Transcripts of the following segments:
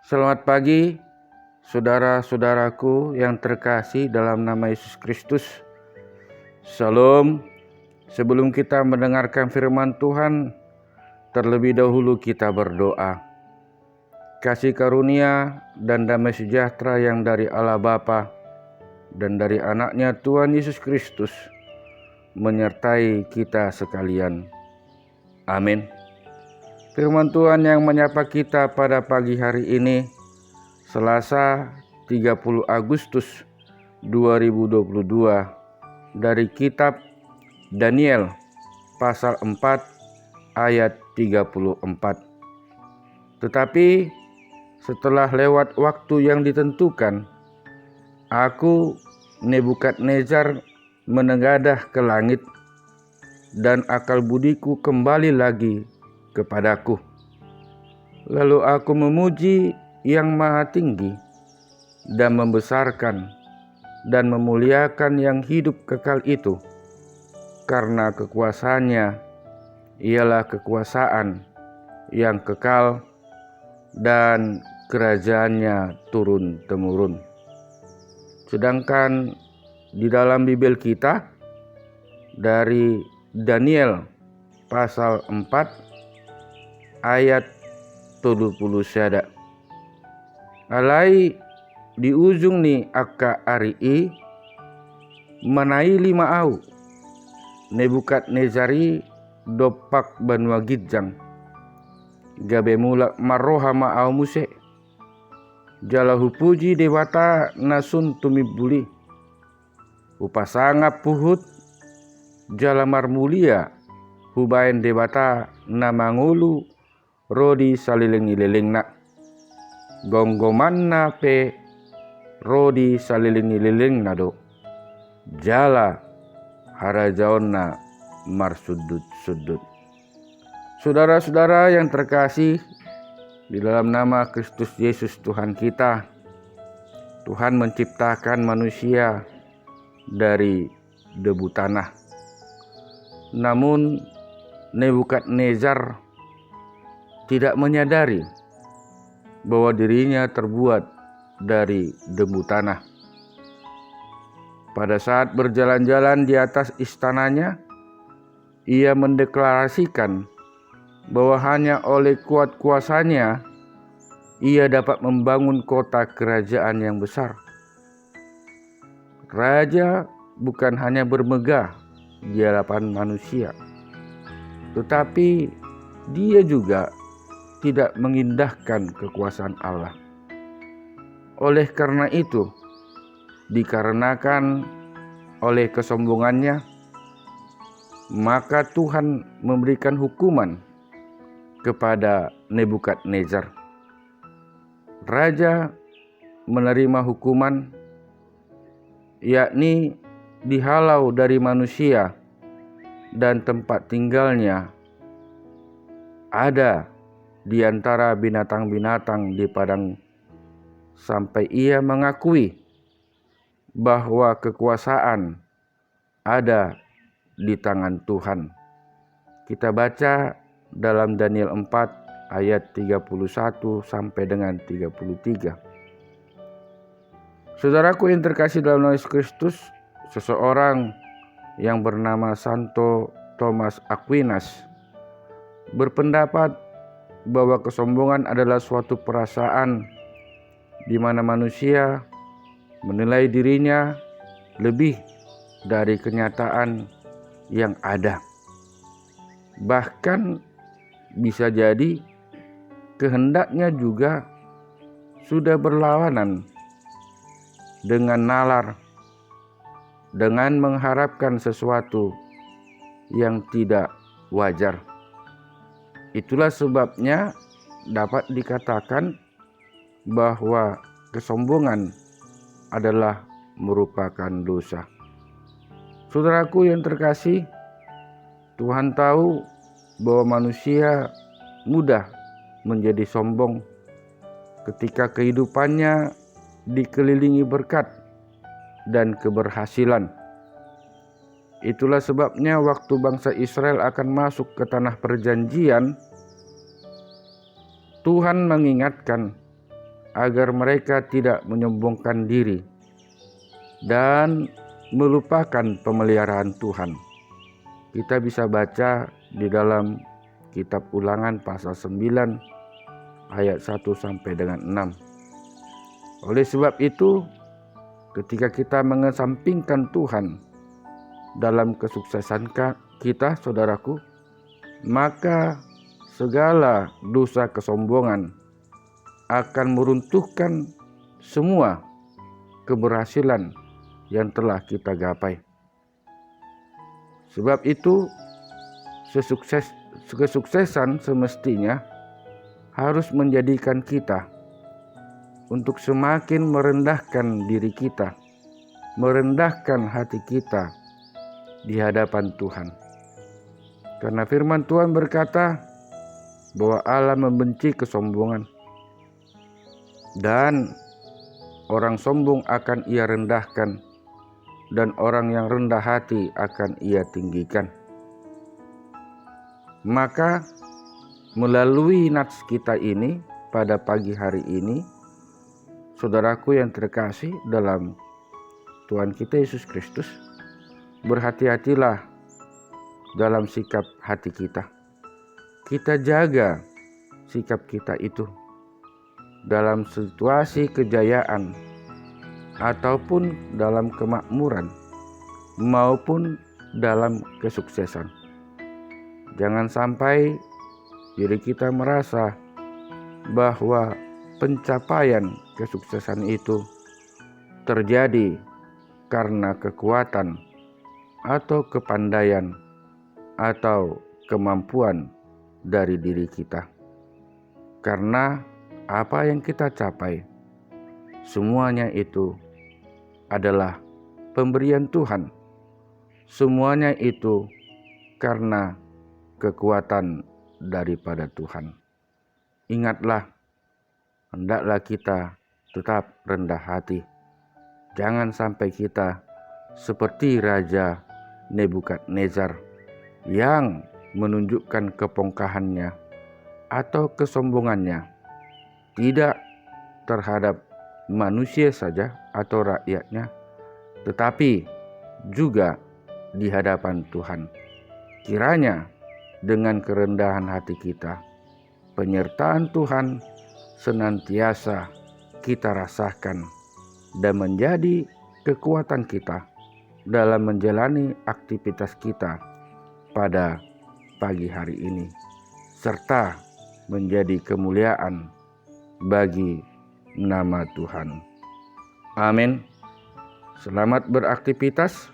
Selamat pagi, saudara-saudaraku yang terkasih dalam nama Yesus Kristus. Shalom. Sebelum kita mendengarkan firman Tuhan, terlebih dahulu kita berdoa. Kasih karunia dan damai sejahtera yang dari Allah Bapa dan dari anaknya Tuhan Yesus Kristus menyertai kita sekalian. Amin. Firman Tuhan yang menyapa kita pada pagi hari ini, Selasa 30 Agustus 2022, dari kitab Daniel pasal 4 ayat 34. Tetapi setelah lewat waktu yang ditentukan, aku Nebukadnezar menengadah ke langit, dan akal budiku kembali lagi kepadaku. Lalu aku memuji Yang Maha Tinggi dan membesarkan dan memuliakan yang hidup kekal itu, karena kekuasaannya ialah kekuasaan yang kekal dan kerajaannya turun-temurun. Sedangkan di dalam Bible kita, dari Daniel pasal 4 ayat 70 sada. Alai di ujung ni aka arii manai 5 au Nebukadnezari dopak banua gijang gabe mula maroha ma au muse jalahu puji dewata nasun tumibuli upasanga puhut jalamar mulia hubain dewata namangulu rodi saliling-ililingna gonggomanna pe rodi saliling-ililingna do jala harajaonna marsudut-sudut. Saudara-saudara yang terkasih di dalam nama Kristus Yesus Tuhan kita, Tuhan menciptakan manusia dari debu tanah. Namun Nebukadnezar tidak menyadari bahwa dirinya terbuat dari debu tanah. Pada saat berjalan-jalan di atas istananya, ia mendeklarasikan bahwa hanya oleh kuat kuasanya ia dapat membangun kota kerajaan yang besar. Raja bukan hanya bermegah di hadapan manusia, tetapi dia juga tidak mengindahkan kekuasaan Allah. Oleh karena itu, dikarenakan oleh kesombongannya, maka Tuhan memberikan hukuman kepada Nebukadnezar. Raja menerima hukuman, yakni dihalau dari manusia dan tempat tinggalnya ada di antara binatang-binatang di padang, sampai ia mengakui bahwa kekuasaan ada di tangan Tuhan. Kita baca dalam Daniel 4 ayat 31 sampai dengan 33. Saudaraku yang terkasih dalam Yesus Kristus, seseorang yang bernama Santo Thomas Aquinas berpendapat bahwa kesombongan adalah suatu perasaan di mana manusia menilai dirinya lebih dari kenyataan yang ada. Bahkan bisa jadi kehendaknya juga sudah berlawanan dengan nalar, dengan mengharapkan sesuatu yang tidak wajar. Itulah sebabnya dapat dikatakan bahwa kesombongan adalah merupakan dosa. Saudaraku yang terkasih, Tuhan tahu bahwa manusia mudah menjadi sombong ketika kehidupannya dikelilingi berkat dan keberhasilan. Itulah sebabnya waktu bangsa Israel akan masuk ke tanah perjanjian, Tuhan mengingatkan agar mereka tidak menyombongkan diri dan melupakan pemeliharaan Tuhan. Kita bisa baca di dalam kitab Ulangan pasal 9 ayat 1 sampai dengan 6. Oleh sebab itu, ketika kita mengesampingkan Tuhan dalam kesuksesan kita, saudaraku, maka segala dosa kesombongan akan meruntuhkan semua keberhasilan yang telah kita gapai. Sebab itu, kesuksesan semestinya harus menjadikan kita untuk semakin merendahkan diri kita, merendahkan hati kita di hadapan Tuhan. Karena firman Tuhan berkata bahwa Allah membenci kesombongan, dan orang sombong akan Ia rendahkan, dan orang yang rendah hati akan Ia tinggikan. Maka melalui nats kita ini pada pagi hari ini, saudaraku yang terkasih dalam Tuhan kita Yesus Kristus, berhati-hatilah dalam sikap hati kita. Kita jaga sikap kita itu dalam situasi kejayaan ataupun dalam kemakmuran maupun dalam kesuksesan. Jangan sampai diri kita merasa bahwa pencapaian kesuksesan itu terjadi karena kekuatan atau kepandaian atau kemampuan dari diri kita. Karena apa yang kita capai, semuanya itu adalah pemberian Tuhan. Semuanya itu karena kekuatan daripada Tuhan. Ingatlah, hendaklah kita tetap rendah hati. Jangan sampai kita seperti Raja Nebukadnezar yang menunjukkan kepongkahannya atau kesombongannya tidak terhadap manusia saja atau rakyatnya, tetapi juga di hadapan Tuhan. Kiranya dengan kerendahan hati kita, penyertaan Tuhan senantiasa kita rasakan dan menjadi kekuatan kita dalam menjalani aktivitas kita pada pagi hari ini, serta menjadi kemuliaan bagi nama Tuhan. Amin. Selamat beraktivitas,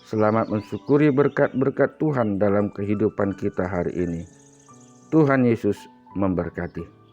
selamat mensyukuri berkat-berkat Tuhan dalam kehidupan kita hari ini. Tuhan Yesus memberkati.